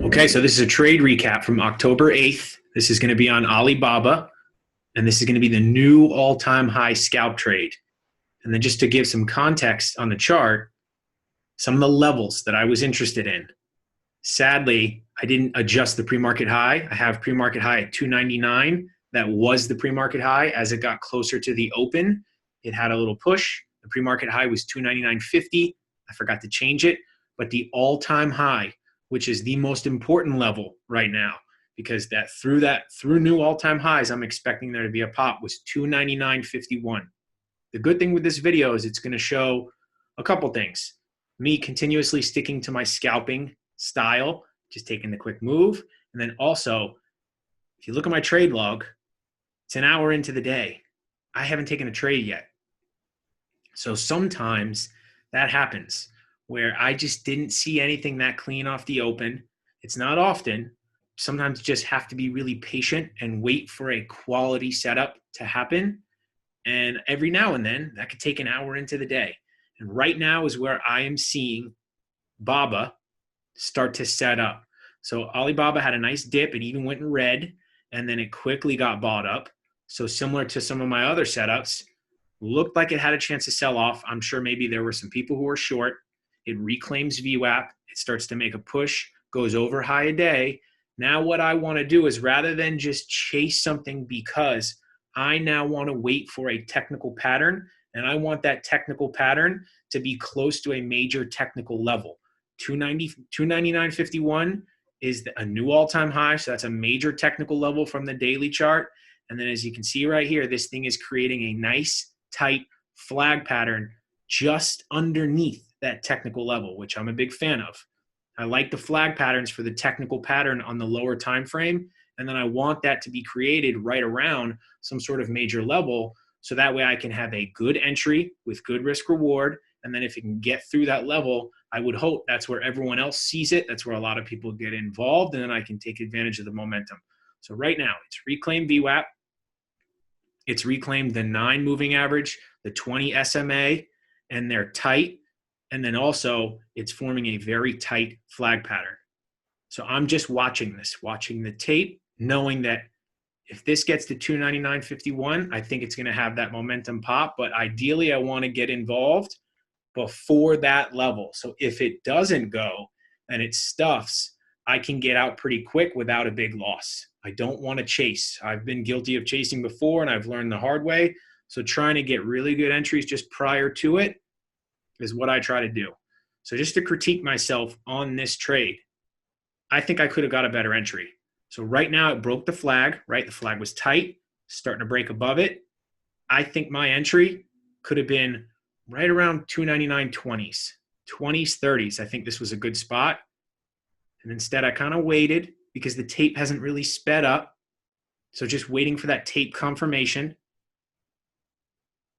Okay, so this is a trade recap from October 8th. This is going to be on Alibaba, and this is going to be the new all-time high scalp trade. And then just to give some context on the chart, some of the levels that I was interested in. Sadly, I didn't adjust the pre-market high. I have pre-market high at 299. That was the pre-market high. As it got closer to the open, it had a little push. The pre-market high was 299.50. I forgot to change it, but the all-time high, which is the most important level right now, because through new all-time highs, I'm expecting there to be a pop, was 299.51. The good thing with this video is it's going to show a couple things. Me continuously sticking to my scalping style, just taking the quick move. And then also, if you look at my trade log, it's an hour into the day. I haven't taken a trade yet. So sometimes that happens where I just didn't see anything that clean off the open. It's not often. Sometimes you just have to be really patient and wait for a quality setup to happen. And every now and then, that could take an hour into the day. And right now is where I am seeing BABA start to set up. So Alibaba had a nice dip. It even went in red, and then it quickly got bought up. So similar to some of my other setups, looked like it had a chance to sell off. I'm sure maybe there were some people who were short. It reclaims VWAP. It starts to make a push, goes over high a day. Now what I want to do is, rather than just chase something, because I now want to wait for a technical pattern, and I want that technical pattern to be close to a major technical level. 299.51 is a new all-time high, so that's a major technical level from the daily chart. And then as you can see right here, this thing is creating a nice, tight flag pattern just underneath that technical level, which I'm a big fan of. I like the flag patterns for the technical pattern on the lower time frame, and then I want that to be created right around some sort of major level, so that way I can have a good entry with good risk reward. And then if it can get through that level, I would hope that's where everyone else sees it. That's where a lot of people get involved, and then I can take advantage of the momentum. So right now, it's reclaimed VWAP. It's reclaimed the 9 moving average, the 20 SMA, and they're tight. And then also, it's forming a very tight flag pattern. So I'm just watching this, watching the tape, knowing that if this gets to 299.51, I think it's going to have that momentum pop. But ideally, I want to get involved before that level. So if it doesn't go and it stuffs, I can get out pretty quick without a big loss. I don't want to chase. I've been guilty of chasing before, and I've learned the hard way. So trying to get really good entries just prior to it is what I try to do. So just to critique myself on this trade, I think I could have got a better entry. So right now it broke the flag, right? The flag was tight, starting to break above it. I think my entry could have been right around 299.20s, 20s, 30s. I think this was a good spot. And instead I kind of waited because the tape hasn't really sped up. So just waiting for that tape confirmation.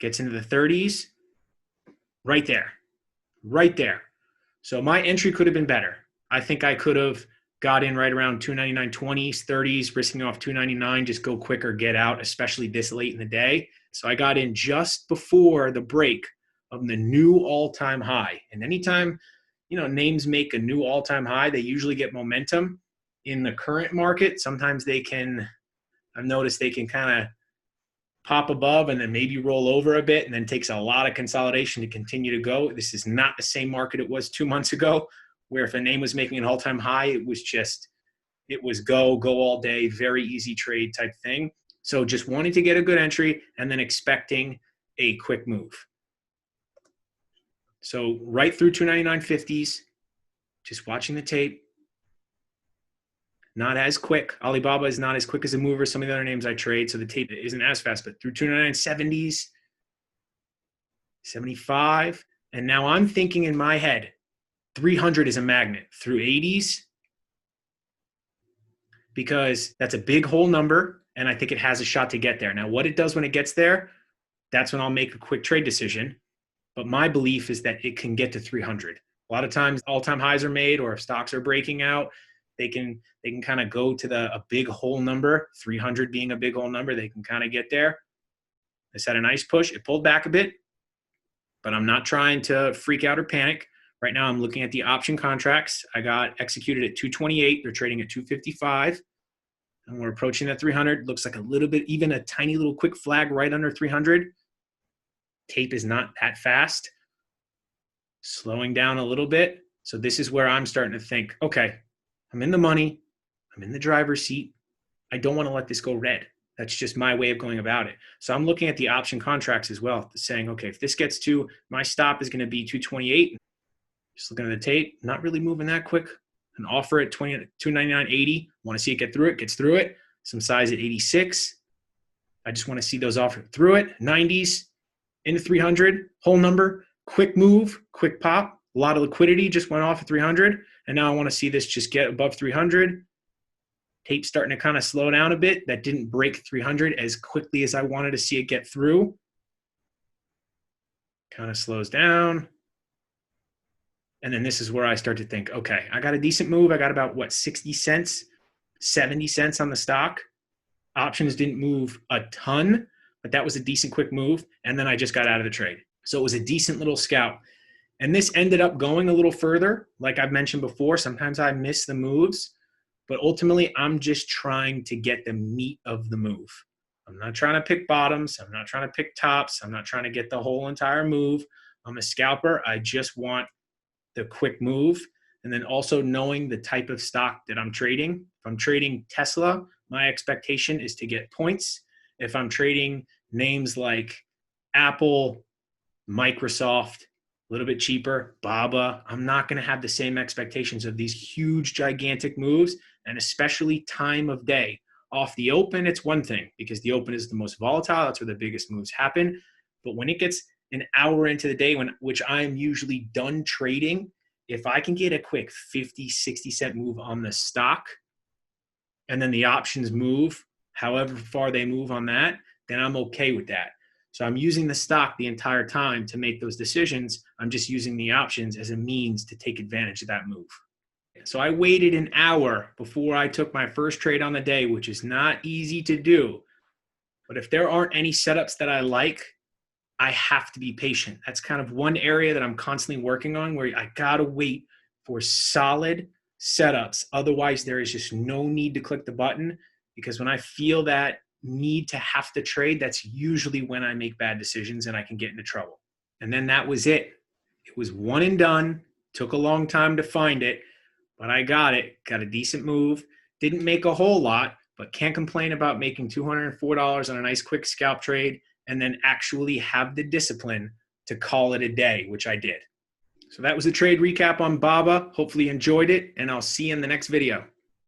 Gets into the 30s, right there, right there. So my entry could have been better. I think I could have got in right around 299.20s, 30s, risking off 299, just go quicker, get out, especially this late in the day. So I got in just before the break of the new all-time high. And anytime, names make a new all-time high, they usually get momentum. In the current market, sometimes I've noticed they can kind of pop above and then maybe roll over a bit, and then takes a lot of consolidation to continue to go. This is not the same market it was 2 months ago, where if a name was making an all-time high, it was go all day, very easy trade type thing. So just wanting to get a good entry and then expecting a quick move. So right through 299.50s, just watching the tape. Not as quick. Alibaba is not as quick as a mover. Some of the other names I trade, so the tape isn't as fast, but through 299.70s, 75. And now I'm thinking in my head, 300 is a magnet through 80s, because that's a big whole number, and I think it has a shot to get there. Now, what it does when it gets there, that's when I'll make a quick trade decision. But my belief is that it can get to 300. A lot of times all-time highs are made, or if stocks are breaking out, they can kind of go to a big whole number, 300 being a big whole number. They can kind of get there. This had a nice push. It pulled back a bit, but I'm not trying to freak out or panic. Right now I'm looking at the option contracts. I got executed at 228. They're trading at 255. And we're approaching that 300. Looks like a little bit, even a tiny little quick flag right under 300. Tape is not that fast. Slowing down a little bit. So this is where I'm starting to think, okay, I'm in the money. I'm in the driver's seat. I don't want to let this go red. That's just my way of going about it. So I'm looking at the option contracts as well, saying, okay, if this gets to, my stop is going to be 228. Just looking at the tape, not really moving that quick. An offer at 299.80. Want to see it get through it, gets through it. Some size at 86. I just want to see those offer through it. 90s into 300, whole number, quick move, quick pop. A lot of liquidity just went off at 300. And now I want to see this just get above 300. Tape starting to kind of slow down a bit. That didn't break 300 as quickly as I wanted to see it get through. Kind of slows down. And then this is where I start to think, okay, I got a decent move. I got about, what, 60 cents, 70 cents on the stock. Options didn't move a ton, but that was a decent quick move. And then I just got out of the trade. So it was a decent little scalp. And this ended up going a little further. Like I've mentioned before, sometimes I miss the moves, but ultimately I'm just trying to get the meat of the move. I'm not trying to pick bottoms. I'm not trying to pick tops. I'm not trying to get the whole entire move. I'm a scalper. I just want the quick move. And then also knowing the type of stock that I'm trading. If I'm trading Tesla, my expectation is to get points. If I'm trading names like Apple, Microsoft, a little bit cheaper, BABA, I'm not going to have the same expectations of these huge, gigantic moves, and especially time of day. Off the open, it's one thing because the open is the most volatile. That's where the biggest moves happen. But when it gets an hour into the day, which I'm usually done trading, if I can get a quick 50, 60 cent move on the stock, and then the options move, however far they move on that, then I'm okay with that. So I'm using the stock the entire time to make those decisions. I'm just using the options as a means to take advantage of that move. So I waited an hour before I took my first trade on the day, which is not easy to do. But if there aren't any setups that I like, I have to be patient. That's kind of one area that I'm constantly working on where I got to wait for solid setups. Otherwise, there is just no need to click the button, because when I feel that need to have to trade, that's usually when I make bad decisions and I can get into trouble. And then that was it. It was one and done. Took a long time to find it, but I got it. Got a decent move. Didn't make a whole lot, but can't complain about making $204 on a nice quick scalp trade and then actually have the discipline to call it a day, which I did. So that was a trade recap on BABA. Hopefully you enjoyed it, and I'll see you in the next video.